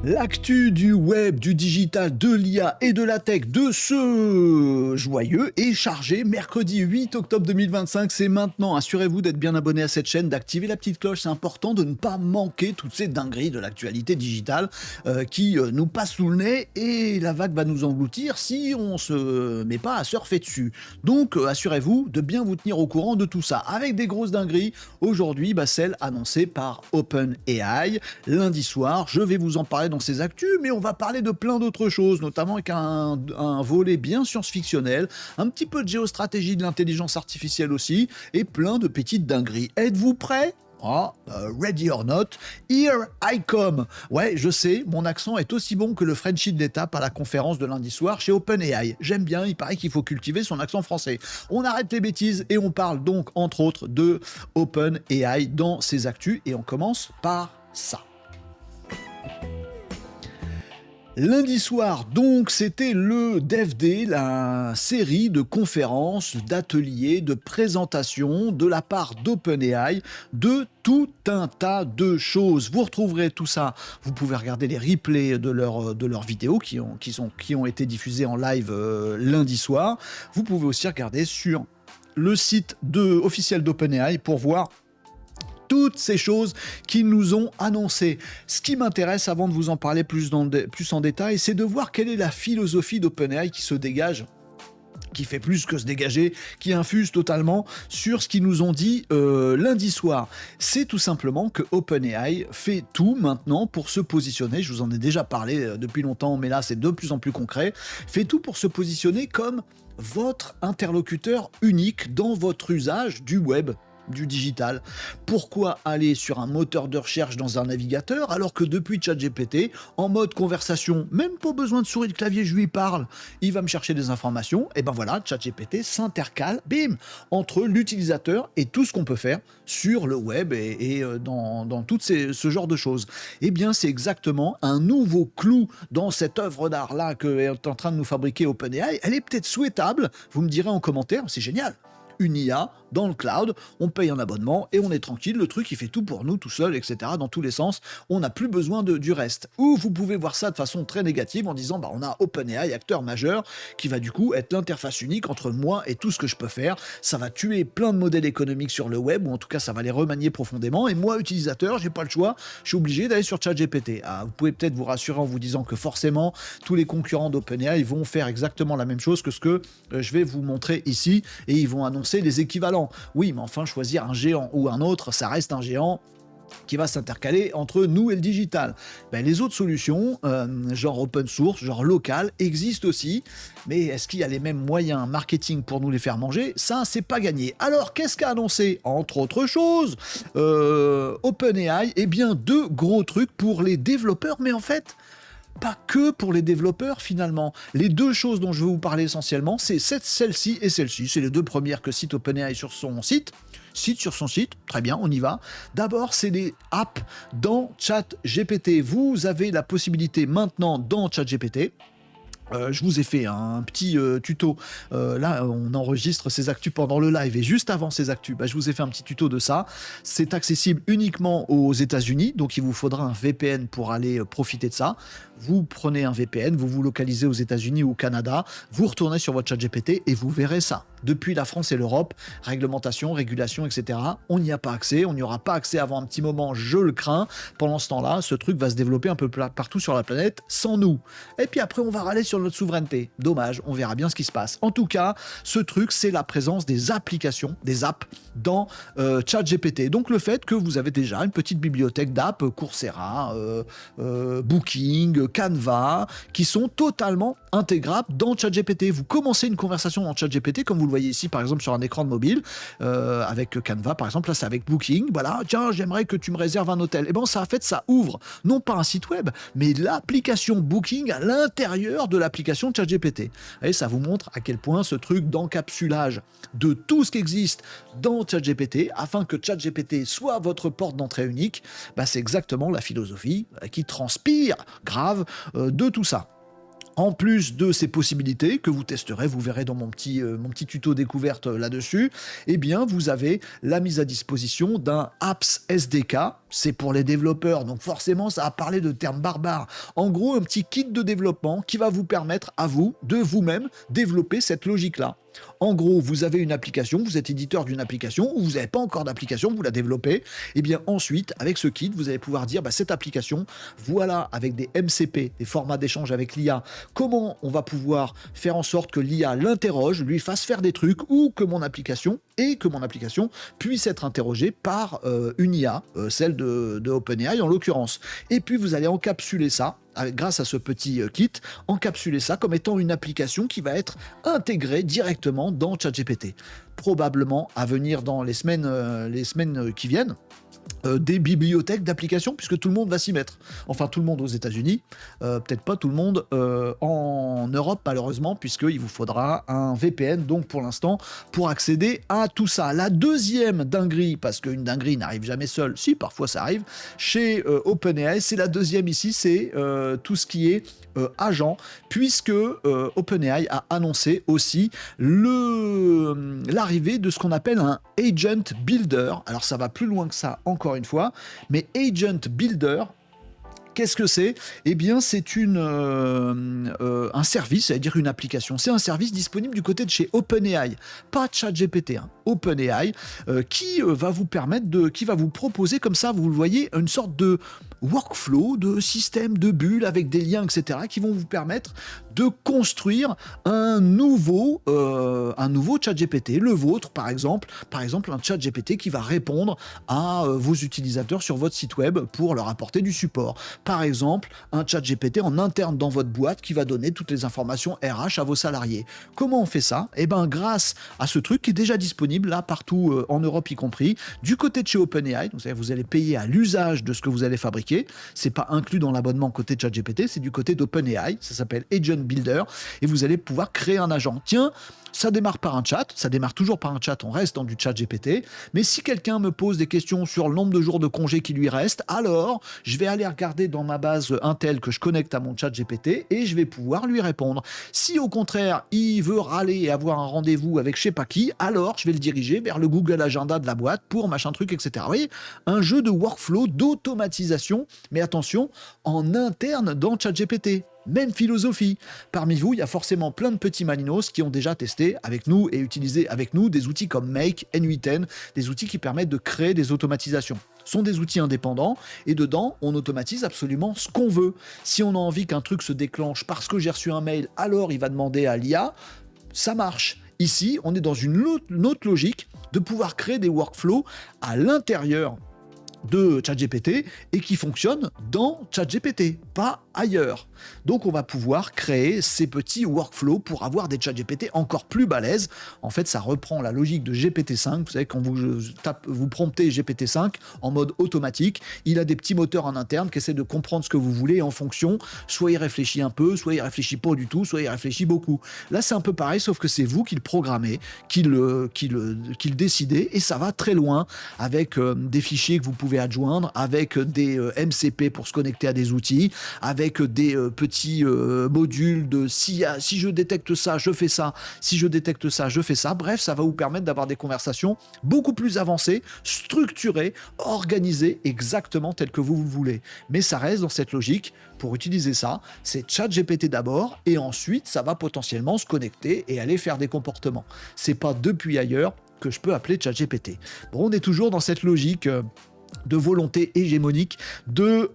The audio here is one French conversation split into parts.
L'actu du web, du digital, de l'IA et de la tech de ce joyeux est chargé mercredi 8 octobre 2025. C'est maintenant. Assurez-vous d'être bien abonné à cette chaîne, d'activer la petite cloche. C'est important de ne pas manquer toutes ces dingueries de l'actualité digitale qui nous passent sous le nez et la vague va nous engloutir si on se met pas à surfer dessus. Donc assurez-vous de bien vous tenir au courant de tout ça. Avec des grosses dingueries, aujourd'hui, celle annoncée par OpenAI. Lundi soir, je vais vous en parler dans ces actus, mais on va parler de plein d'autres choses, notamment avec un volet bien science-fictionnel, un petit peu de géostratégie de l'intelligence artificielle aussi, et plein de petites dingueries. Êtes-vous prêts ? Ready or not, here I come. Ouais, je sais, mon accent est aussi bon que le Frenchie de l'étape à la conférence de lundi soir chez OpenAI. J'aime bien, il paraît qu'il faut cultiver son accent français. On arrête les bêtises et on parle donc, entre autres, de OpenAI dans ses actus, et on commence par ça. Lundi soir, donc, c'était le Dev Day, la série de conférences, d'ateliers, de présentations de la part d'OpenAI de tout un tas de choses. Vous retrouverez tout ça. Vous pouvez regarder les replays de leurs vidéos qui ont été diffusées en live lundi soir. Vous pouvez aussi regarder sur le site officiel d'OpenAI pour voir toutes ces choses qu'ils nous ont annoncées. Ce qui m'intéresse, avant de vous en parler plus en détail, c'est de voir quelle est la philosophie d'OpenAI qui se dégage, qui fait plus que se dégager, qui infuse totalement sur ce qu'ils nous ont dit lundi soir. C'est tout simplement que OpenAI fait tout maintenant pour se positionner, je vous en ai déjà parlé depuis longtemps, mais là c'est de plus en plus concret, fait tout pour se positionner comme votre interlocuteur unique dans votre usage du web, du digital. Pourquoi aller sur un moteur de recherche dans un navigateur alors que depuis ChatGPT, en mode conversation, même pas besoin de souris de clavier, je lui parle, il va me chercher des informations, et ben voilà, ChatGPT s'intercale, bim, entre l'utilisateur et tout ce qu'on peut faire sur le web et dans tout ce genre de choses. Eh bien, c'est exactement un nouveau clou dans cette œuvre d'art-là qu'est en train de nous fabriquer OpenAI. Elle est peut-être souhaitable, vous me direz en commentaire, c'est génial. Une IA dans le cloud, on paye un abonnement et on est tranquille, le truc il fait tout pour nous tout seul, etc. Dans tous les sens, on n'a plus besoin du reste. Ou vous pouvez voir ça de façon très négative en disant on a OpenAI, acteur majeur, qui va du coup être l'interface unique entre moi et tout ce que je peux faire. Ça va tuer plein de modèles économiques sur le web, ou en tout cas ça va les remanier profondément, et moi utilisateur, j'ai pas le choix, je suis obligé d'aller sur ChatGPT. Vous pouvez peut-être vous rassurer en vous disant que forcément tous les concurrents d'OpenAI vont faire exactement la même chose que ce que je vais vous montrer ici, et ils vont annoncer les équivalents. Oui, mais enfin, choisir un géant ou un autre, ça reste un géant qui va s'intercaler entre nous et le digital. Les autres solutions, genre open source, genre local, existent aussi, mais est-ce qu'il y a les mêmes moyens marketing pour nous les faire manger ? Ça, c'est pas gagné. Alors, qu'est-ce qu'a annoncé ? Entre autres choses, OpenAI, eh bien, 2 gros trucs pour les développeurs, mais en fait, pas que pour les développeurs finalement. Les 2 choses dont je vais vous parler essentiellement, c'est celle-ci et celle-ci. C'est les 2 premières que cite OpenAI sur son site. Très bien, on y va. D'abord, c'est les apps dans ChatGPT. Vous avez la possibilité maintenant dans ChatGPT. Je vous ai fait un petit tuto, là on enregistre ces actus pendant le live, et juste avant ces actus, je vous ai fait un petit tuto de ça. C'est accessible uniquement aux États-Unis, donc il vous faudra un VPN pour aller profiter de ça. Vous prenez un VPN, vous vous localisez aux États-Unis ou au Canada, vous retournez sur votre ChatGPT et vous verrez ça. Depuis la France et l'Europe, réglementation, régulation, etc., on n'y a pas accès, on n'y aura pas accès avant un petit moment, je le crains. Pendant ce temps-là, ce truc va se développer un peu partout sur la planète sans nous. Et puis après, on va râler sur notre souveraineté. Dommage, on verra bien ce qui se passe. En tout cas, ce truc, c'est la présence des applications, des apps dans ChatGPT. Donc le fait que vous avez déjà une petite bibliothèque d'apps, Coursera, Booking, Canva, qui sont totalement intégrables dans ChatGPT. Vous commencez une conversation dans ChatGPT, comme vous le voyez ici, par exemple, sur un écran de mobile, avec Canva, par exemple, là, c'est avec Booking. Voilà, tiens, j'aimerais que tu me réserves un hôtel. Et ça ouvre, non pas un site web, mais l'application Booking à l'intérieur de l'application de ChatGPT. Et ça vous montre à quel point ce truc d'encapsulage de tout ce qui existe dans ChatGPT, afin que ChatGPT soit votre porte d'entrée unique, c'est exactement la philosophie qui transpire grave de tout ça. En plus de ces possibilités que vous testerez, vous verrez dans mon petit tuto découverte là-dessus, eh bien vous avez la mise à disposition d'un Apps SDK. C'est pour les développeurs, donc forcément ça a parlé de termes barbares. En gros, un petit kit de développement qui va vous permettre à vous de vous-même développer cette logique-là. En gros, vous avez une application, vous êtes éditeur d'une application, ou vous n'avez pas encore d'application, vous la développez, et bien ensuite, avec ce kit, vous allez pouvoir dire, cette application, voilà, avec des MCP, des formats d'échange avec l'IA, comment on va pouvoir faire en sorte que l'IA l'interroge, lui fasse faire des trucs, ou que mon application puisse être interrogée par une IA, celle de OpenAI en l'occurrence. Et puis vous allez encapsuler ça, grâce à ce petit kit, encapsuler ça comme étant une application qui va être intégrée directement dans ChatGPT. Probablement à venir dans les semaines qui viennent, des bibliothèques d'applications, puisque tout le monde va s'y mettre. Enfin, tout le monde aux États-Unis, peut-être pas tout le monde en Europe, malheureusement, puisqu'il vous faudra un VPN, donc pour l'instant, pour accéder à tout ça. La deuxième dinguerie, parce qu'une dinguerie n'arrive jamais seule, si, parfois ça arrive, chez OpenAI, c'est la deuxième ici, c'est tout ce qui est agent, puisque OpenAI a annoncé aussi l'arrivée de ce qu'on appelle un Agent Builder. Alors ça va plus loin que ça, encore une fois, mais Agent Builder, qu'est-ce que c'est ? Eh bien, c'est un service, c'est-à-dire une application. C'est un service disponible du côté de chez OpenAI, pas ChatGPT, OpenAI, qui va vous proposer comme ça, vous le voyez, une sorte de workflow, de système de bulles avec des liens, etc., qui vont vous permettre de construire un nouveau ChatGPT, le vôtre par exemple un ChatGPT qui va répondre à vos utilisateurs sur votre site web pour leur apporter du support. Par exemple, un ChatGPT en interne dans votre boîte qui va donner toutes les informations RH à vos salariés. Comment on fait ça ? Eh bien, grâce à ce truc qui est déjà disponible là partout en Europe y compris, du côté de chez OpenAI, donc vous allez payer à l'usage de ce que vous allez fabriquer. C'est pas inclus dans l'abonnement côté ChatGPT, c'est du côté d'OpenAI. Ça s'appelle Agent Builder et vous allez pouvoir créer un agent. Tiens, ça démarre par un chat, ça démarre toujours par un chat, on reste dans du chat GPT, mais si quelqu'un me pose des questions sur le nombre de jours de congé qui lui reste, alors je vais aller regarder dans ma base Intel que je connecte à mon chat GPT et je vais pouvoir lui répondre. Si au contraire, il veut râler et avoir un rendez-vous avec je sais pas qui, alors je vais le diriger vers le Google Agenda de la boîte pour machin truc, etc. Vous voyez, un jeu de workflow, d'automatisation, mais attention, en interne dans chat GPT. Même philosophie. Parmi vous, il y a forcément plein de petits malinos qui ont déjà testé avec nous et utilisé avec nous des outils comme Make, N8N, des outils qui permettent de créer des automatisations. Ce sont des outils indépendants et dedans, on automatise absolument ce qu'on veut. Si on a envie qu'un truc se déclenche parce que j'ai reçu un mail, alors il va demander à l'IA, ça marche. Ici, on est dans une autre logique de pouvoir créer des workflows à l'intérieur de ChatGPT et qui fonctionne dans ChatGPT, pas ailleurs. Donc on va pouvoir créer ces petits workflows pour avoir des ChatGPT encore plus balèzes. En fait, ça reprend la logique de GPT-5. Vous savez, quand vous promptez GPT-5 en mode automatique, il a des petits moteurs en interne qui essaient de comprendre ce que vous voulez en fonction. Soit il réfléchit un peu, soit il réfléchit pas du tout, soit il réfléchit beaucoup. Là, c'est un peu pareil, sauf que c'est vous qui le programmez, qui le décidez, et ça va très loin avec des fichiers que vous pouvez adjoindre, avec des MCP pour se connecter à des outils, avec des petits modules de si je détecte ça, je fais ça, si je détecte ça, je fais ça. Bref, ça va vous permettre d'avoir des conversations beaucoup plus avancées, structurées, organisées, exactement telles que vous voulez. Mais ça reste dans cette logique. Pour utiliser ça, c'est ChatGPT d'abord, et ensuite, ça va potentiellement se connecter et aller faire des comportements. C'est pas depuis ailleurs que je peux appeler ChatGPT. Bon, on est toujours dans cette logique de volonté hégémonique de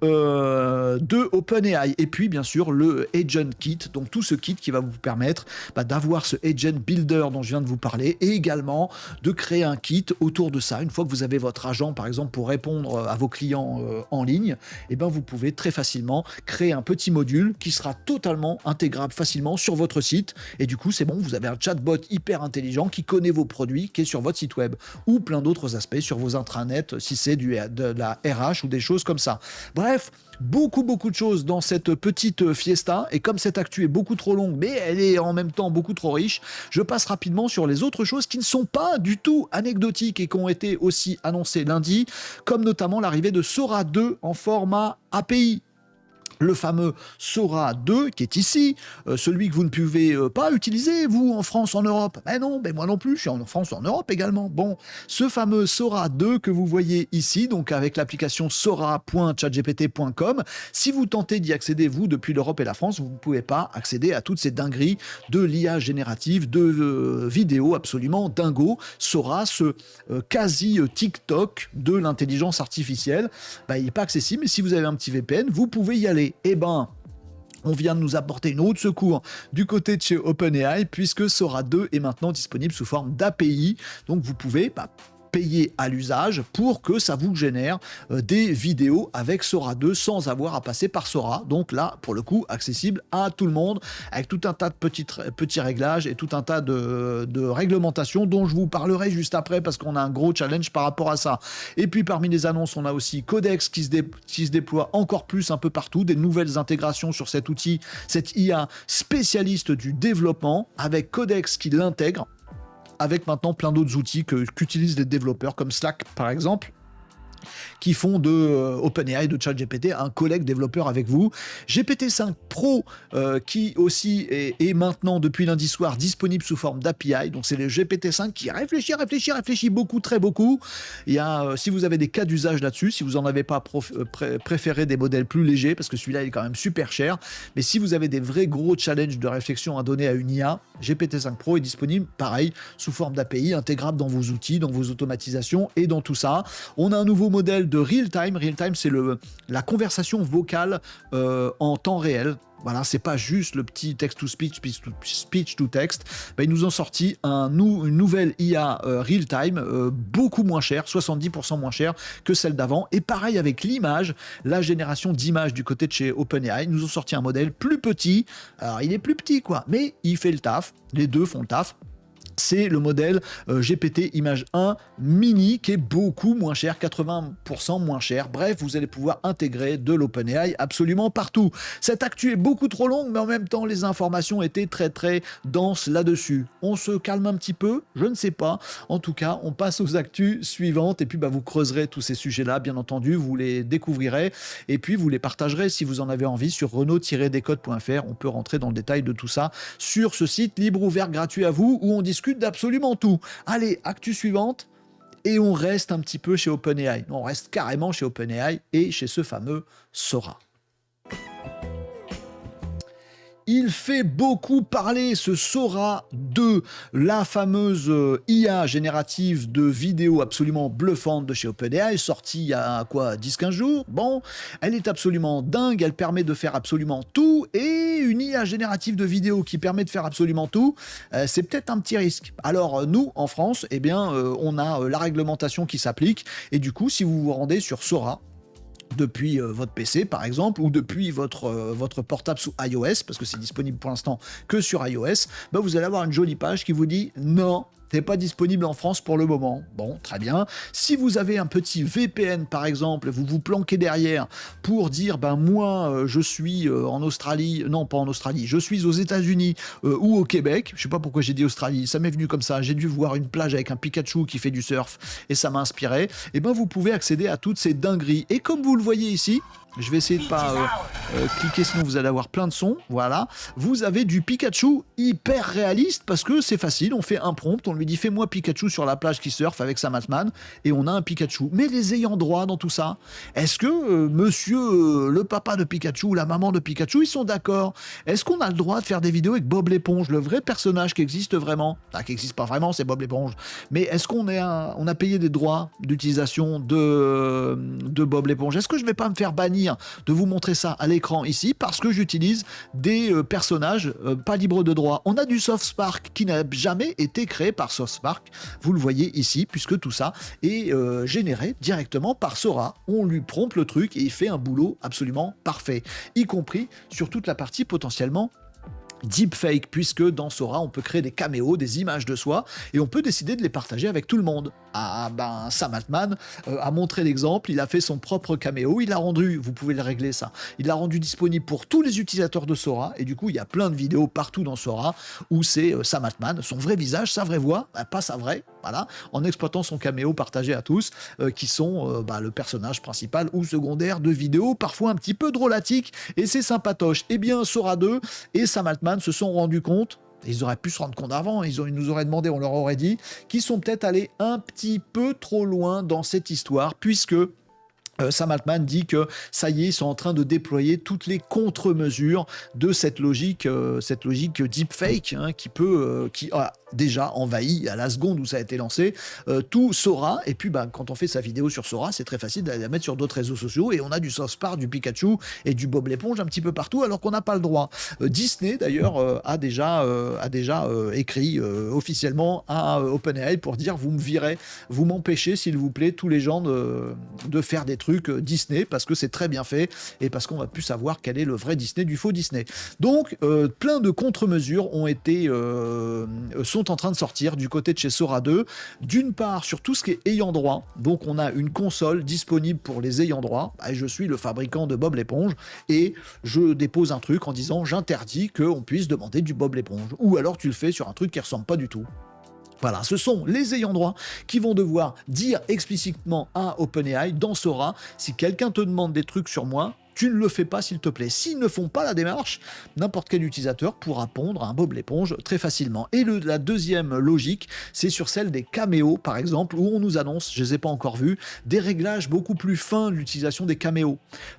OpenAI. Et puis, bien sûr, le Agent Kit, donc tout ce kit qui va vous permettre d'avoir ce Agent Builder dont je viens de vous parler, et également de créer un kit autour de ça. Une fois que vous avez votre agent, par exemple, pour répondre à vos clients en ligne, et ben vous pouvez très facilement créer un petit module qui sera totalement intégrable facilement sur votre site. Et du coup, c'est bon, vous avez un chatbot hyper intelligent qui connaît vos produits, qui est sur votre site web, ou plein d'autres aspects sur vos intranets, si c'est de la RH ou des choses comme ça. Bref, beaucoup de choses dans cette petite fiesta, et comme cette actu est beaucoup trop longue, mais elle est en même temps beaucoup trop riche, je passe rapidement sur les autres choses qui ne sont pas du tout anecdotiques et qui ont été aussi annoncées lundi, comme notamment l'arrivée de Sora 2 en format API. le fameux Sora 2 qui est ici, celui que vous ne pouvez pas utiliser, vous, en France, en Europe. Mais non, mais moi non plus, je suis en France, en Europe également. Bon, ce fameux Sora 2 que vous voyez ici, donc avec l'application sora.chatgpt.com, si vous tentez d'y accéder, vous, depuis l'Europe et la France, vous ne pouvez pas accéder à toutes ces dingueries de l'IA générative, de vidéos absolument dingo. Sora, ce quasi TikTok de l'intelligence artificielle, il n'est pas accessible, mais si vous avez un petit VPN, vous pouvez y aller. Eh ben, on vient de nous apporter une roue de secours du côté de chez OpenAI, puisque Sora 2 est maintenant disponible sous forme d'API. Donc vous pouvez payer à l'usage pour que ça vous génère des vidéos avec Sora 2 sans avoir à passer par Sora. Donc là, pour le coup, accessible à tout le monde, avec tout un tas de petits réglages et tout un tas de réglementations dont je vous parlerai juste après parce qu'on a un gros challenge par rapport à ça. Et puis parmi les annonces, on a aussi Codex qui se déploie encore plus un peu partout, des nouvelles intégrations sur cet outil, cette IA spécialiste du développement, avec Codex qui l'intègre, avec maintenant plein d'autres outils qu'utilisent les développeurs, comme Slack par exemple, qui font de OpenAI, de ChatGPT, un collègue développeur avec vous. GPT-5 Pro, qui aussi est maintenant, depuis lundi soir, disponible sous forme d'API. Donc c'est le GPT-5 qui réfléchit beaucoup, très beaucoup. Il y a, si vous avez des cas d'usage là-dessus, si vous n'en avez pas préféré des modèles plus légers, parce que celui-là il est quand même super cher, mais si vous avez des vrais gros challenges de réflexion à donner à une IA, GPT-5 Pro est disponible, pareil, sous forme d'API, intégrable dans vos outils, dans vos automatisations et dans tout ça. On a un nouveau modèle de real time. Real time, c'est la conversation vocale en temps réel. Voilà, c'est pas juste le petit text-to-speech, speech-to-text. Ils nous ont sorti une nouvelle IA real-time, beaucoup moins chère, 70% moins chère que celle d'avant. Et pareil avec l'image, la génération d'images du côté de chez OpenAI, ils nous ont sorti un modèle plus petit. Alors, il est plus petit, quoi, mais il fait le taf. Les deux font le taf. C'est le modèle GPT Image 1 Mini qui est beaucoup moins cher, 80% moins cher. Bref, vous allez pouvoir intégrer de l'OpenAI absolument partout. Cette actu est beaucoup trop longue, mais en même temps, les informations étaient très très denses là-dessus. On se calme un petit peu, je ne sais pas. En tout cas, on passe aux actus suivantes et puis vous creuserez tous ces sujets-là, bien entendu, vous les découvrirez et puis vous les partagerez si vous en avez envie sur renault-décode.fr. On peut rentrer dans le détail de tout ça sur ce site libre, ouvert, gratuit à vous, où on discute d'absolument tout. Allez, actu suivante, et on reste un petit peu chez OpenAI. On reste carrément chez OpenAI et chez ce fameux Sora. Il fait beaucoup parler, ce Sora 2, la fameuse IA générative de vidéos absolument bluffante de chez OpenAI, sortie il y a 10-15 jours. Bon, elle est absolument dingue, elle permet de faire absolument tout, et une IA générative de vidéos qui permet de faire absolument tout, c'est peut-être un petit risque. Alors nous, en France, on a la réglementation qui s'applique, et du coup, si vous vous rendez sur Sora, depuis votre PC par exemple, ou depuis votre portable sous iOS, parce que c'est disponible pour l'instant que sur iOS, vous allez avoir une jolie page qui vous dit non, n'est pas disponible en France pour le moment. Bon, très bien. Si vous avez un petit VPN, par exemple, vous vous planquez derrière pour dire, moi, je suis en Australie, non, pas en Australie, je suis aux États-Unis ou au Québec, je sais pas pourquoi j'ai dit Australie, ça m'est venu comme ça, j'ai dû voir une plage avec un Pikachu qui fait du surf et ça m'a inspiré, et vous pouvez accéder à toutes ces dingueries. Et comme vous le voyez ici, je vais essayer de pas cliquer, sinon vous allez avoir plein de sons. Voilà, vous avez du Pikachu hyper réaliste parce que c'est facile. On fait un prompt, on lui dit fais-moi Pikachu sur la plage qui surfe avec sa Matman et on a un Pikachu. Mais les ayants droit dans tout ça, est-ce que monsieur le papa de Pikachu ou la maman de Pikachu, ils sont d'accord? Est-ce qu'on a le droit de faire des vidéos avec Bob l'éponge, le vrai personnage qui existe vraiment? Qui existe pas vraiment, c'est Bob l'éponge. Mais est-ce qu'on a payé des droits d'utilisation de Bob l'éponge? Est-ce que je vais pas me faire bannir de vous montrer ça à l'écran ici parce que j'utilise des personnages pas libres de droit? On a du SoftSpark qui n'a jamais été créé par SoftSpark, vous le voyez ici, puisque tout ça est généré directement par Sora. On lui prompte le truc et il fait un boulot absolument parfait, y compris sur toute la partie potentiellement deepfake, puisque dans Sora on peut créer des caméos, des images de soi, et on peut décider de les partager avec tout le monde. Sam Altman a montré l'exemple, il a fait son propre caméo, il l'a rendu, vous pouvez le régler ça, il l'a rendu disponible pour tous les utilisateurs de Sora, et du coup il y a plein de vidéos partout dans Sora où c'est Sam Altman, son vrai visage, sa vraie voix, pas sa vraie, voilà, en exploitant son caméo partagé à tous, qui sont le personnage principal ou secondaire de vidéos, parfois un petit peu drôlatiques, et c'est sympatoche. Eh bien, Sora 2 et Sam Altman se sont rendus compte, ils auraient pu se rendre compte avant, ils nous auraient demandé, on leur aurait dit, qu'ils sont peut-être allés un petit peu trop loin dans cette histoire, puisque Sam Altman dit que ça y est, ils sont en train de déployer toutes les contre-mesures de cette logique deepfake, hein, qui a déjà envahi à la seconde où ça a été lancé tout Sora. Et puis quand on fait sa vidéo sur Sora, c'est très facile d'aller la mettre sur d'autres réseaux sociaux et on a du South Park, du Pikachu et du Bob l'éponge un petit peu partout alors qu'on n'a pas le droit. Disney d'ailleurs a déjà écrit officiellement à OpenAI pour dire vous me virez, vous m'empêchez s'il vous plaît tous les gens de faire des trucs Disney parce que c'est très bien fait et parce qu'on va plus savoir quel est le vrai Disney du faux Disney. Donc plein de contre-mesures sont en train de sortir du côté de chez Sora 2. D'une part sur tout ce qui est ayant droit, donc on a une console disponible pour les ayants droit. Je suis le fabricant de Bob l'éponge et je dépose un truc en disant j'interdis qu'on puisse demander du Bob l'éponge. Ou alors tu le fais sur un truc qui ressemble pas du tout. Voilà, ce sont les ayants droit qui vont devoir dire explicitement à OpenAI dans Sora, si quelqu'un te demande des trucs sur moi, tu ne le fais pas s'il te plaît. S'ils ne font pas la démarche, n'importe quel utilisateur pourra pondre un Bob l'éponge très facilement. Et la deuxième logique, c'est sur celle des caméos, par exemple, où on nous annonce, je ne les ai pas encore vus, des réglages beaucoup plus fins de l'utilisation des caméos.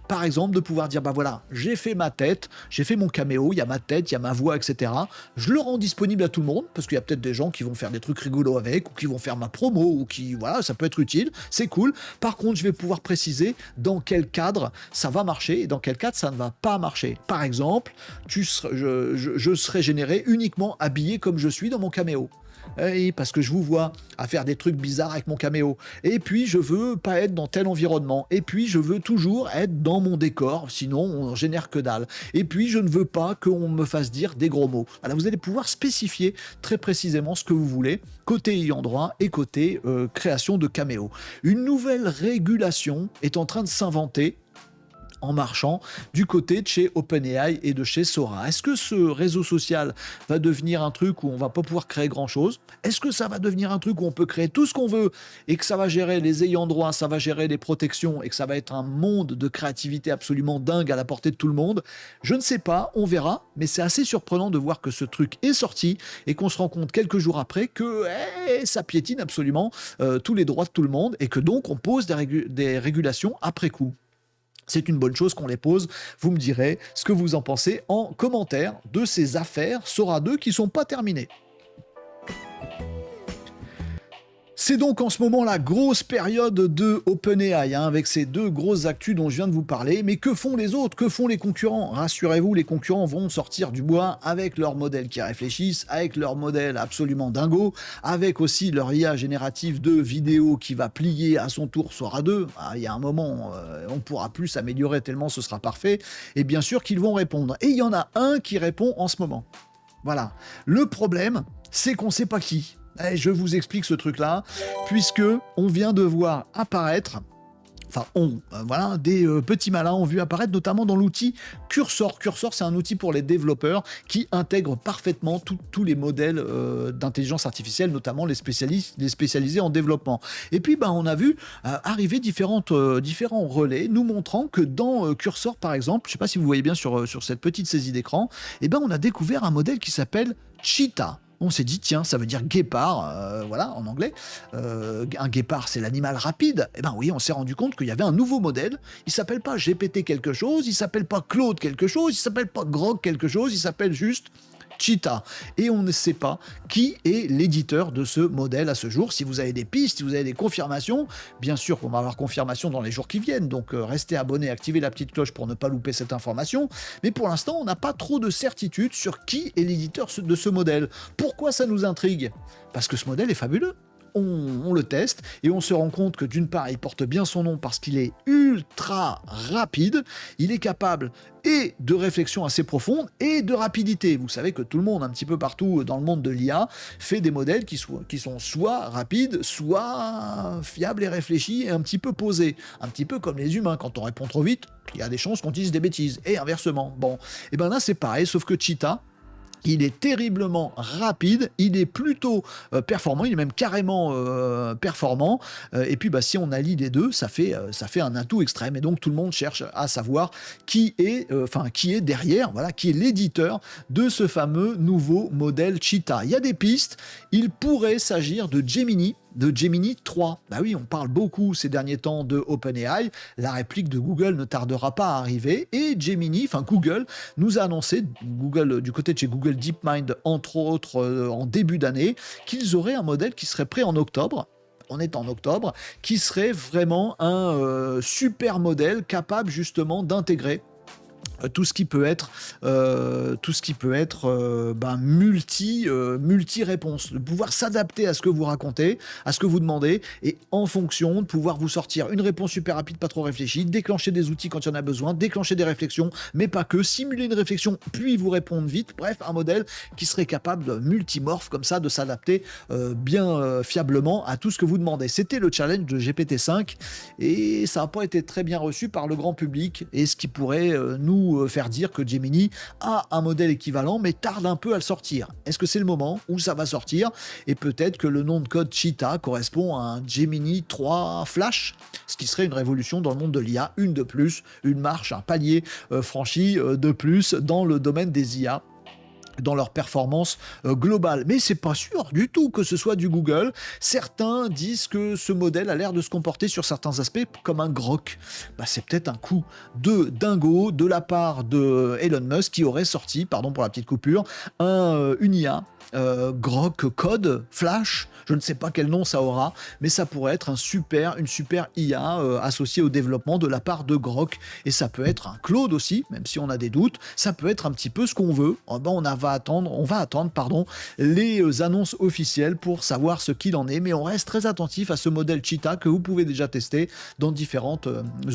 Par exemple, de pouvoir dire, voilà, j'ai fait ma tête, j'ai fait mon caméo, il y a ma tête, il y a ma voix, etc. Je le rends disponible à tout le monde, parce qu'il y a peut-être des gens qui vont faire des trucs rigolos avec, ou qui vont faire ma promo, ou qui, voilà, ça peut être utile, c'est cool. Par contre, je vais pouvoir préciser dans quel cadre ça va marcher, et dans quel cadre ça ne va pas marcher. Par exemple, je serai généré uniquement habillé comme je suis dans mon caméo. Et parce que je vous vois à faire des trucs bizarres avec mon caméo. Et puis je veux pas être dans tel environnement. Et puis je veux toujours être dans mon décor, sinon on génère que dalle. Et puis je ne veux pas qu'on me fasse dire des gros mots. Alors vous allez pouvoir spécifier très précisément ce que vous voulez, côté ayant droit et côté création de caméo. Une nouvelle régulation est en train de s'inventer en marchant du côté de chez OpenAI et de chez Sora. Est-ce que ce réseau social va devenir un truc où on va pas pouvoir créer grand-chose? Est-ce que ça va devenir un truc où on peut créer tout ce qu'on veut et que ça va gérer les ayants droit, ça va gérer les protections et que ça va être un monde de créativité absolument dingue à la portée de tout le monde? Je ne sais pas, on verra, mais c'est assez surprenant de voir que ce truc est sorti et qu'on se rend compte quelques jours après que ça piétine absolument tous les droits de tout le monde et que donc on pose des régulations après coup. C'est une bonne chose qu'on les pose. Vous me direz ce que vous en pensez en commentaire de ces affaires Sora 2 qui ne sont pas terminées. C'est donc en ce moment la grosse période de OpenAI, avec ces deux grosses actus dont je viens de vous parler. Mais que font les autres? Que font les concurrents? Rassurez-vous, les concurrents vont sortir du bois avec leurs modèles qui réfléchissent, avec leurs modèles absolument dingos, avec aussi leur IA générative de vidéos qui va plier à son tour Sora 2. Il y a un moment, on ne pourra plus s'améliorer tellement ce sera parfait. Et bien sûr qu'ils vont répondre. Et il y en a un qui répond en ce moment. Voilà. Le problème, c'est qu'on ne sait pas qui. Je vous explique ce truc-là, puisque on vient de voir apparaître, des petits malins ont vu apparaître, notamment dans l'outil Cursor. Cursor, c'est un outil pour les développeurs qui intègre parfaitement tous les modèles d'intelligence artificielle, notamment les spécialisés en développement. Et puis, on a vu arriver différents relais nous montrant que dans Cursor, par exemple, je ne sais pas si vous voyez bien sur cette petite saisie d'écran, on a découvert un modèle qui s'appelle Cheetah. On s'est dit, tiens, ça veut dire guépard, en anglais. Un guépard, c'est l'animal rapide. Oui, on s'est rendu compte qu'il y avait un nouveau modèle. Il s'appelle pas GPT quelque chose, il s'appelle pas Claude quelque chose, il s'appelle pas Grok quelque chose, il s'appelle juste Cheetah. Et on ne sait pas qui est l'éditeur de ce modèle à ce jour. Si vous avez des pistes, si vous avez des confirmations, bien sûr qu'on va avoir confirmation dans les jours qui viennent, donc restez abonnés, activez la petite cloche pour ne pas louper cette information. Mais pour l'instant, on n'a pas trop de certitude sur qui est l'éditeur de ce modèle. Pourquoi ça nous intrigue? Parce que ce modèle est fabuleux. On le teste et on se rend compte que d'une part il porte bien son nom parce qu'il est ultra rapide, il est capable et de réflexion assez profonde et de rapidité. Vous savez que tout le monde un petit peu partout dans le monde de l'IA fait des modèles qui sont soit rapides, soit fiables et réfléchis et un petit peu posés. Un petit peu comme les humains, quand on répond trop vite, il y a des chances qu'on dise des bêtises et inversement. Et là c'est pareil, sauf que Cheetah, Il est terriblement rapide, il est plutôt performant, il est même carrément performant. Et puis si on allie les deux, ça fait un atout extrême. Et donc tout le monde cherche à savoir qui est derrière, voilà, qui est l'éditeur de ce fameux nouveau modèle Cheetah. Il y a des pistes, il pourrait s'agir de Gemini 3. Bah oui, on parle beaucoup ces derniers temps de OpenAI. La réplique de Google ne tardera pas à arriver. Et Google, nous a annoncé, Google, du côté de chez Google DeepMind, entre autres, en début d'année, qu'ils auraient un modèle qui serait prêt en octobre. On est en octobre, qui serait vraiment un super modèle capable justement d'intégrer tout ce qui peut être multi réponse, de pouvoir s'adapter à ce que vous racontez, à ce que vous demandez, et en fonction de pouvoir vous sortir une réponse super rapide, pas trop réfléchie, déclencher des outils quand il y en a besoin, déclencher des réflexions, mais pas que, simuler une réflexion puis vous répondre vite. Bref, un modèle qui serait capable de multimorphe comme ça, de s'adapter bien fiablement à tout ce que vous demandez. C'était le challenge de GPT-5 et ça n'a pas été très bien reçu par le grand public, et ce qui pourrait nous faire dire que Gemini a un modèle équivalent mais tarde un peu à le sortir. Est-ce que c'est le moment où ça va sortir? Et peut-être que le nom de code Cheetah correspond à un Gemini 3 Flash, ce qui serait une révolution dans le monde de l'IA, une de plus, une marche, un palier franchi de plus dans le domaine des IA, dans leur performance globale. Mais c'est pas sûr du tout que ce soit du Google. Certains disent que ce modèle a l'air de se comporter sur certains aspects comme un grok. C'est peut-être un coup de dingo de la part de Elon Musk qui aurait sorti, pardon pour la petite coupure, une IA Grok Code Flash, je ne sais pas quel nom ça aura, mais ça pourrait être une super IA associée au développement de la part de Grok, et ça peut être un Claude aussi, même si on a des doutes, ça peut être un petit peu ce qu'on veut. On va attendre les annonces officielles pour savoir ce qu'il en est, mais on reste très attentif à ce modèle Cheetah que vous pouvez déjà tester dans différents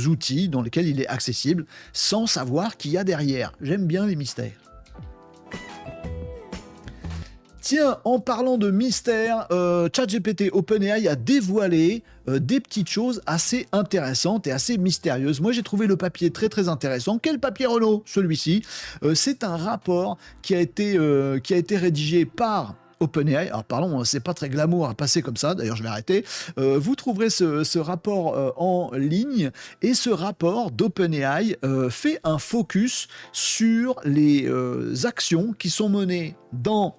outils dans lesquels il est accessible, sans savoir qui y a derrière. J'aime bien les mystères. Tiens, en parlant de mystère, ChatGPT OpenAI a dévoilé des petites choses assez intéressantes et assez mystérieuses. Moi, j'ai trouvé le papier très très intéressant. Quel papier, Renaud? Celui-ci. C'est un rapport qui a été rédigé par OpenAI. Alors pardon, c'est pas très glamour à passer comme ça, d'ailleurs je vais arrêter. Vous trouverez ce rapport en ligne, et ce rapport d'OpenAI fait un focus sur les actions qui sont menées dans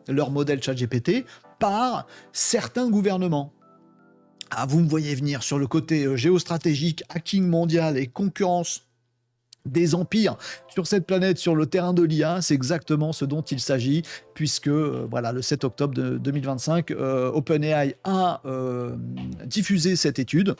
leur modèle ChatGPT par certains gouvernements. Ah, vous me voyez venir sur le côté géostratégique, hacking mondial et concurrence des empires sur cette planète, sur le terrain de l'IA, c'est exactement ce dont il s'agit, puisque le 7 octobre 2025, OpenAI a diffusé cette étude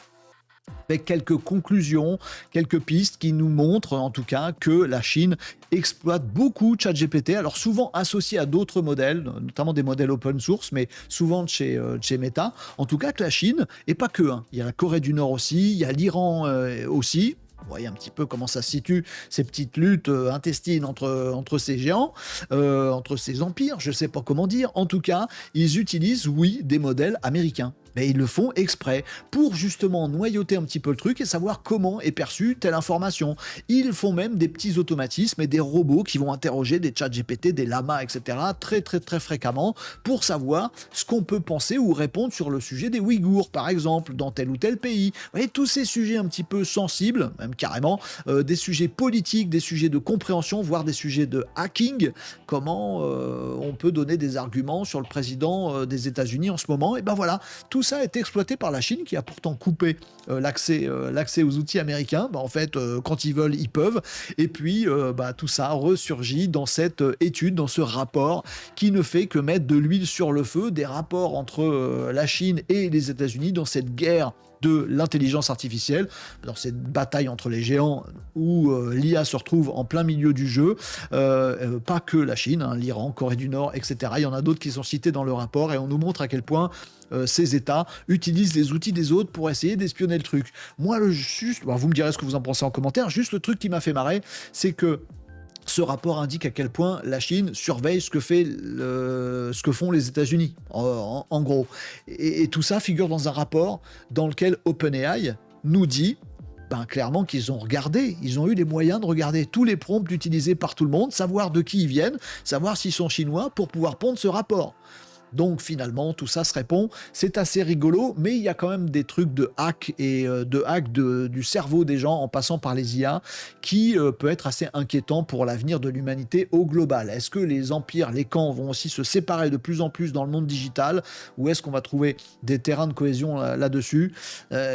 avec quelques conclusions, quelques pistes qui nous montrent en tout cas que la Chine exploite beaucoup ChatGPT, alors souvent associé à d'autres modèles, notamment des modèles open source, mais souvent de chez Meta. En tout cas que la Chine, et pas que, il y a la Corée du Nord aussi, il y a l'Iran aussi. Vous voyez un petit peu comment ça se situe, ces petites luttes intestines entre ces géants, entre ces empires, je ne sais pas comment dire. En tout cas, ils utilisent, oui, des modèles américains. Mais ils le font exprès pour justement noyauter un petit peu le truc et savoir comment est perçue telle information. Ils font même des petits automatismes et des robots qui vont interroger des chats GPT, des lamas, etc. très très très fréquemment pour savoir ce qu'on peut penser ou répondre sur le sujet des Ouïghours, par exemple, dans tel ou tel pays. Vous voyez, tous ces sujets un petit peu sensibles, même carrément, des sujets politiques, des sujets de compréhension, voire des sujets de hacking. Comment on peut donner des arguments sur le président des États-Unis en ce moment? Et ben voilà, tout ça est exploité par la Chine, qui a pourtant coupé l'accès aux outils américains. En fait, quand ils veulent, ils peuvent. Et puis, tout ça ressurgit dans cette étude, dans ce rapport, qui ne fait que mettre de l'huile sur le feu, des rapports entre la Chine et les États-Unis dans cette guerre de l'intelligence artificielle, dans cette bataille entre les géants où l'IA se retrouve en plein milieu du jeu. Pas que la Chine, l'Iran, Corée du Nord, etc. Il y en a d'autres qui sont cités dans le rapport, et on nous montre à quel point ces États utilisent les outils des autres pour essayer d'espionner le truc. Moi, vous me direz ce que vous en pensez en commentaire, juste le truc qui m'a fait marrer, c'est que ce rapport indique à quel point la Chine surveille ce que font les États-Unis, en gros. Et tout ça figure dans un rapport dans lequel OpenAI nous dit clairement qu'ils ont regardé, ils ont eu les moyens de regarder tous les prompts utilisés par tout le monde, savoir de qui ils viennent, savoir s'ils sont chinois pour pouvoir pondre ce rapport. Donc finalement, tout ça se répond. C'est assez rigolo, mais il y a quand même des trucs de hack et du cerveau des gens en passant par les IA qui peut être assez inquiétant pour l'avenir de l'humanité au global. Est-ce que les empires, les camps vont aussi se séparer de plus en plus dans le monde digital ou est-ce qu'on va trouver des terrains de cohésion là-dessus?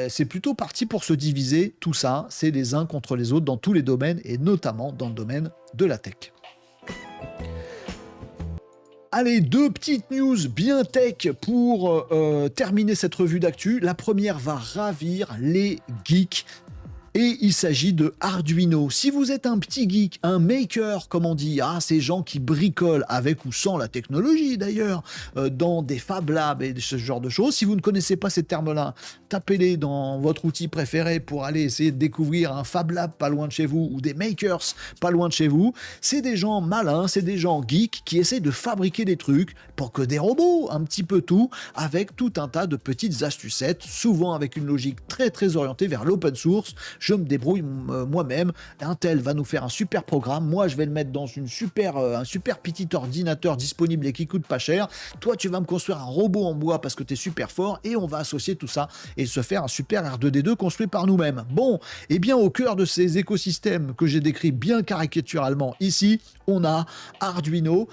C'est plutôt parti pour se diviser. Tout ça, c'est les uns contre les autres dans tous les domaines et notamment dans le domaine de la tech. Allez, 2 petites news bien tech pour terminer cette revue d'actu. La première va ravir les geeks. Et il s'agit de Arduino. Si vous êtes un petit geek, un maker, comme on dit, ces gens qui bricolent avec ou sans la technologie d'ailleurs, dans des Fab Labs et ce genre de choses, si vous ne connaissez pas ces termes-là, tapez-les dans votre outil préféré pour aller essayer de découvrir un Fab Lab pas loin de chez vous ou des makers pas loin de chez vous. C'est des gens malins, c'est des gens geeks qui essaient de fabriquer des trucs pour que des robots, un petit peu tout, avec tout un tas de petites astucettes, souvent avec une logique très très orientée vers l'open source. Je me débrouille moi-même, un tel va nous faire un super programme, moi je vais le mettre dans un super petit ordinateur disponible et qui coûte pas cher, toi tu vas me construire un robot en bois parce que tu es super fort et on va associer tout ça et se faire un super R2D2 construit par nous-mêmes. Bon, et bien au cœur de ces écosystèmes que j'ai décrits bien caricaturalement ici, on a Arduino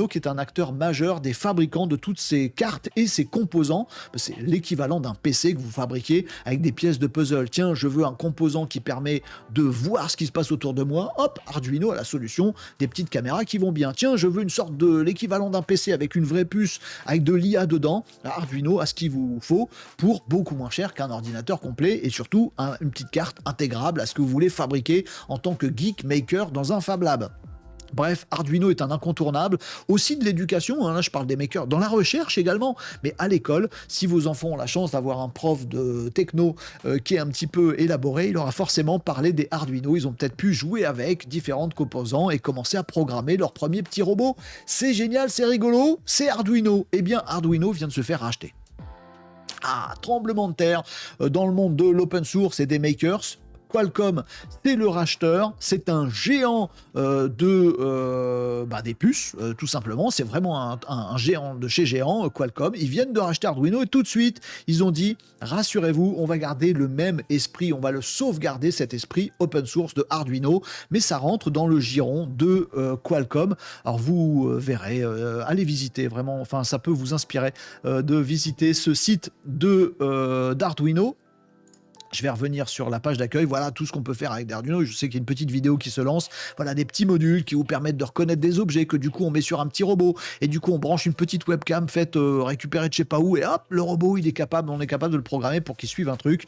qui est un acteur majeur des fabricants de toutes ces cartes et ces composants. C'est l'équivalent d'un PC que vous fabriquez avec des pièces de puzzle. Tiens, je veux un composant qui permet de voir ce qui se passe autour de moi. Hop, Arduino a la solution, des petites caméras qui vont bien. Tiens, je veux une sorte de l'équivalent d'un PC avec une vraie puce, avec de l'IA dedans. Arduino a ce qu'il vous faut pour beaucoup moins cher qu'un ordinateur complet et surtout une petite carte intégrable à ce que vous voulez fabriquer en tant que geek maker dans un Fab Lab. Bref, Arduino est un incontournable, aussi de l'éducation, là je parle des makers, dans la recherche également, mais à l'école, si vos enfants ont la chance d'avoir un prof de techno qui est un petit peu élaboré, il aura forcément parlé des Arduino, ils ont peut-être pu jouer avec différents composants et commencer à programmer leur premier petit robot. C'est génial, c'est rigolo, c'est Arduino. Eh bien, Arduino vient de se faire racheter. Tremblement de terre dans le monde de l'open source et des makers. Qualcomm, c'est le racheteur, c'est un géant des puces, tout simplement. C'est vraiment un géant de chez géant, Qualcomm. Ils viennent de racheter Arduino et tout de suite, ils ont dit, rassurez-vous, on va garder le même esprit, on va le sauvegarder, cet esprit open source de Arduino, mais ça rentre dans le giron de Qualcomm. Alors vous verrez, allez visiter, vraiment, enfin ça peut vous inspirer de visiter ce site d'Arduino. Je vais revenir sur la page d'accueil, voilà tout ce qu'on peut faire avec Arduino. Je sais qu'il y a une petite vidéo qui se lance, voilà des petits modules qui vous permettent de reconnaître des objets que du coup on met sur un petit robot et du coup on branche une petite webcam faite récupérée de je sais pas où et hop, le robot on est capable de le programmer pour qu'il suive un truc.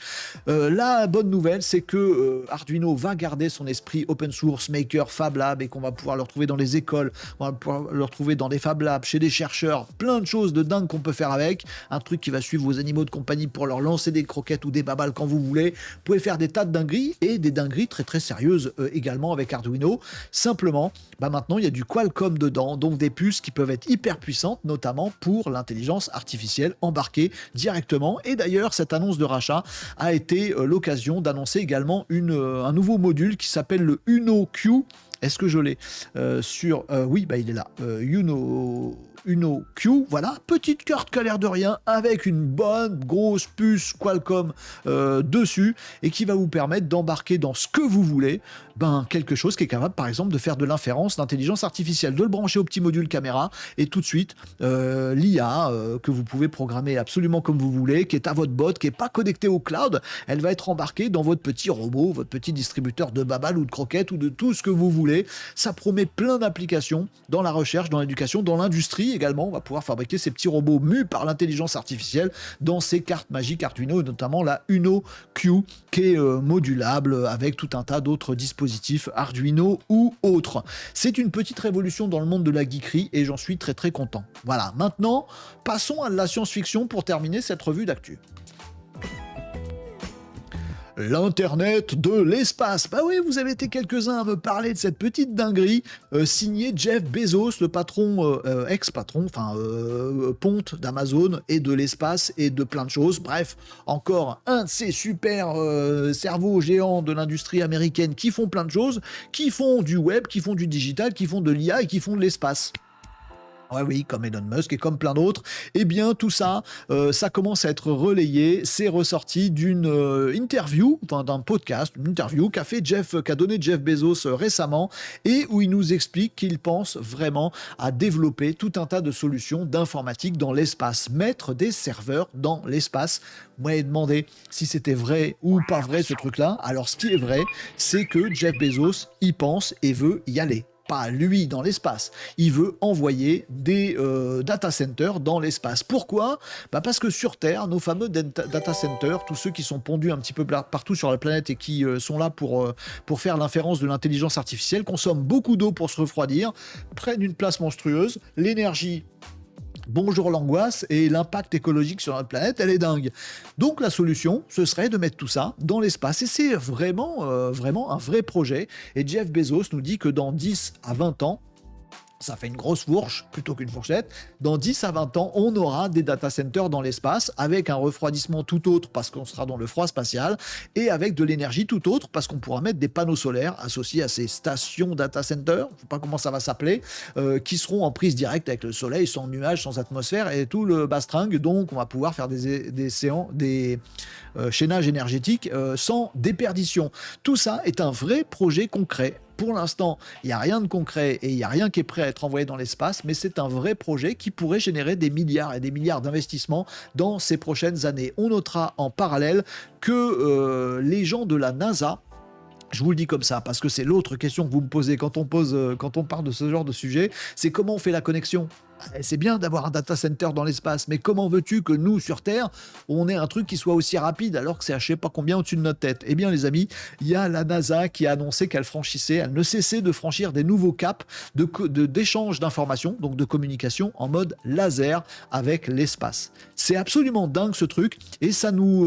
La bonne nouvelle c'est que Arduino va garder son esprit open source, maker, Fab Lab et qu'on va pouvoir le retrouver dans les écoles, on va pouvoir le retrouver dans des Fab Labs, chez des chercheurs, plein de choses de dingue qu'on peut faire avec, un truc qui va suivre vos animaux de compagnie pour leur lancer des croquettes ou des babales quand vous voulez. Vous pouvez faire des tas de dingueries et des dingueries très très sérieuses également avec Arduino. Simplement, maintenant il y a du Qualcomm dedans, donc des puces qui peuvent être hyper puissantes, notamment pour l'intelligence artificielle embarquée directement. Et d'ailleurs, cette annonce de rachat a été l'occasion d'annoncer également un nouveau module qui s'appelle le UnoQ. Est-ce que je l'ai oui, il est là. UnoQ, voilà, petite carte qui a l'air de rien, avec une bonne grosse puce Qualcomm dessus, et qui va vous permettre d'embarquer dans ce que vous voulez, quelque chose qui est capable, par exemple, de faire de l'inférence d'intelligence artificielle, de le brancher au petit module caméra, et tout de suite, l'IA que vous pouvez programmer absolument comme vous voulez, qui est à votre bot, qui n'est pas connectée au cloud, elle va être embarquée dans votre petit robot, votre petit distributeur de babales ou de croquettes ou de tout ce que vous voulez. Ça promet plein d'applications dans la recherche, dans l'éducation, dans l'industrie également. On va pouvoir fabriquer ces petits robots mus par l'intelligence artificielle dans ces cartes magiques Arduino, et notamment la UnoQ qui est modulable avec tout un tas d'autres dispositifs Arduino ou autres. C'est une petite révolution dans le monde de la geekerie et j'en suis très très content. Voilà, maintenant passons à la science-fiction pour terminer cette revue d'actu. L'internet de l'espace. Bah oui, vous avez été quelques-uns à me parler de cette petite dinguerie signée Jeff Bezos, le patron, ex-patron, ponte d'Amazon et de l'espace et de plein de choses. Bref, encore un de ces super cerveaux géants de l'industrie américaine qui font plein de choses, qui font du web, qui font du digital, qui font de l'IA et qui font de l'espace. Ouais, oui, comme Elon Musk et comme plein d'autres. Eh bien, tout ça, ça commence à être relayé. C'est ressorti d'une interview, enfin d'un podcast, une interview qu'a donné Jeff Bezos récemment et où il nous explique qu'il pense vraiment à développer tout un tas de solutions d'informatique dans l'espace, mettre des serveurs dans l'espace. Moi, j'ai demandé si c'était vrai ou pas vrai ce truc-là. Alors, ce qui est vrai, c'est que Jeff Bezos y pense et veut y aller. Pas lui dans l'espace. Il veut envoyer des data centers dans l'espace. Pourquoi ? Parce que sur Terre, nos fameux data centers, tous ceux qui sont pondus un petit peu partout sur la planète et qui sont là pour faire l'inférence de l'intelligence artificielle, consomment beaucoup d'eau pour se refroidir, prennent une place monstrueuse, l'énergie... Bonjour l'angoisse et l'impact écologique sur notre planète, elle est dingue. Donc la solution, ce serait de mettre tout ça dans l'espace. Et c'est vraiment un vrai projet. Et Jeff Bezos nous dit que dans 10 à 20 ans, ça fait une grosse fourche plutôt qu'une fourchette. Dans 10 à 20 ans, on aura des data centers dans l'espace avec un refroidissement tout autre parce qu'on sera dans le froid spatial et avec de l'énergie tout autre parce qu'on pourra mettre des panneaux solaires associés à ces stations data centers, je ne sais pas comment ça va s'appeler, qui seront en prise directe avec le soleil, sans nuages, sans atmosphère et tout le bastringue. Donc on va pouvoir faire des chaînages énergétiques sans déperdition. Tout ça est un vrai projet concret. Pour l'instant, il n'y a rien de concret et il n'y a rien qui est prêt à être envoyé dans l'espace, mais c'est un vrai projet qui pourrait générer des milliards et des milliards d'investissements dans ces prochaines années. On notera en parallèle que les gens de la NASA, je vous le dis comme ça, parce que c'est l'autre question que vous me posez quand on parle de ce genre de sujet, c'est comment on fait la connexion. C'est bien d'avoir un data center dans l'espace, mais comment veux-tu que nous, sur Terre, on ait un truc qui soit aussi rapide alors que c'est à je sais pas combien au-dessus de notre tête ? Eh bien, les amis, il y a la NASA qui a annoncé qu'elle ne cessait de franchir des nouveaux caps d'échange d'informations, donc de communication en mode laser avec l'espace. C'est absolument dingue ce truc, et ça nous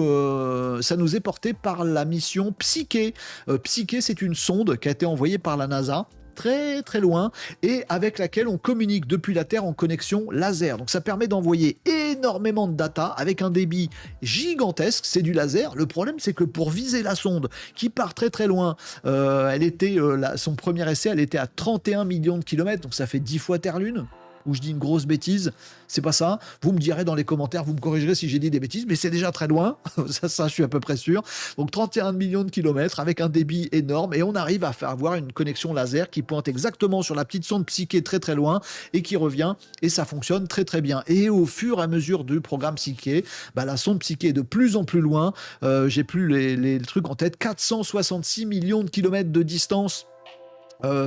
est porté par la mission Psyche. Psyche, c'est une sonde qui a été envoyée par la NASA, très très loin et avec laquelle on communique depuis la Terre en connexion laser. Donc ça permet d'envoyer énormément de data avec un débit gigantesque, c'est du laser. Le problème c'est que pour viser la sonde qui part très très loin, son premier essai elle était à 31 millions de kilomètres, donc ça fait 10 fois Terre-Lune. Ou je dis une grosse bêtise, c'est pas ça. Vous me direz dans les commentaires, vous me corrigerez si j'ai dit des bêtises, mais c'est déjà très loin, ça je suis à peu près sûr. Donc 31 millions de kilomètres avec un débit énorme et on arrive à faire avoir une connexion laser qui pointe exactement sur la petite sonde Psyche très très loin et qui revient et ça fonctionne très très bien. Et au fur et à mesure du programme Psyche, la sonde Psyche est de plus en plus loin, j'ai plus les trucs en tête, 466 millions de kilomètres de distance.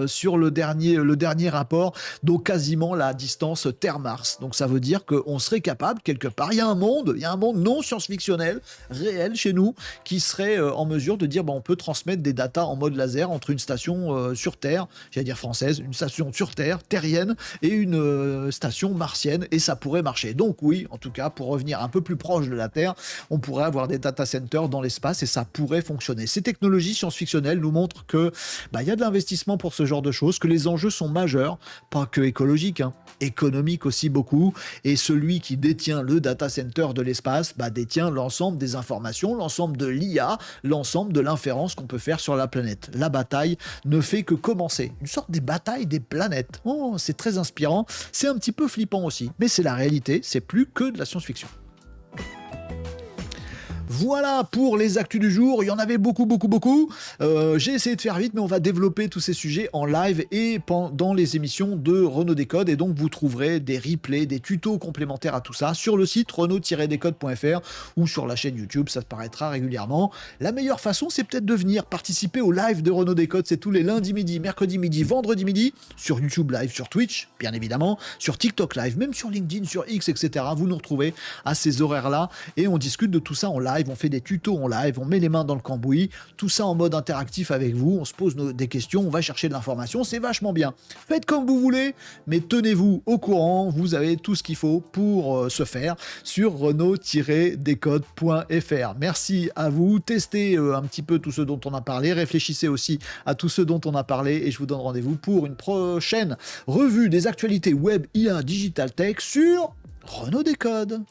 Sur le dernier rapport, donc quasiment la distance Terre-Mars. Donc ça veut dire qu'on serait capable, quelque part, il y a un monde non science-fictionnel, réel chez nous, qui serait en mesure de dire on peut transmettre des datas en mode laser entre une station sur Terre, j'allais dire française, une station sur Terre, terrienne, et une station martienne, et ça pourrait marcher. Donc oui, en tout cas, pour revenir un peu plus proche de la Terre, on pourrait avoir des data centers dans l'espace et ça pourrait fonctionner. Ces technologies science-fictionnelles nous montrent que y a de l'investissement pour ce genre de choses, que les enjeux sont majeurs, pas que écologiques, économiques aussi beaucoup, et celui qui détient le data center de l'espace détient l'ensemble des informations, l'ensemble de l'IA, l'ensemble de l'inférence qu'on peut faire sur la planète. La bataille ne fait que commencer, une sorte des batailles des planètes. Oh, c'est très inspirant, c'est un petit peu flippant aussi, mais c'est la réalité, c'est plus que de la science-fiction. Voilà pour les actus du jour, il y en avait beaucoup. J'ai essayé de faire vite, mais on va développer tous ces sujets en live et pendant les émissions de Renaud Décode. Et donc, vous trouverez des replays, des tutos complémentaires à tout ça sur le site renaud-décode.fr ou sur la chaîne YouTube, ça paraîtra régulièrement. La meilleure façon, c'est peut-être de venir participer au live de Renaud Décode. C'est tous les lundis midi, mercredi midi, vendredi midi, sur YouTube Live, sur Twitch, bien évidemment, sur TikTok Live, même sur LinkedIn, sur X, etc. Vous nous retrouvez à ces horaires-là et on discute de tout ça en live. live, on fait des tutos en live, on met les mains dans le cambouis, tout ça en mode interactif avec vous, on se pose des questions, on va chercher de l'information, c'est vachement bien. Faites comme vous voulez, mais tenez-vous au courant, vous avez tout ce qu'il faut pour ce faire sur renault-décode.fr. Merci à vous, testez un petit peu tout ce dont on a parlé, réfléchissez aussi à tout ce dont on a parlé et je vous donne rendez-vous pour une prochaine revue des actualités web, IA, digital tech sur Renault Décode.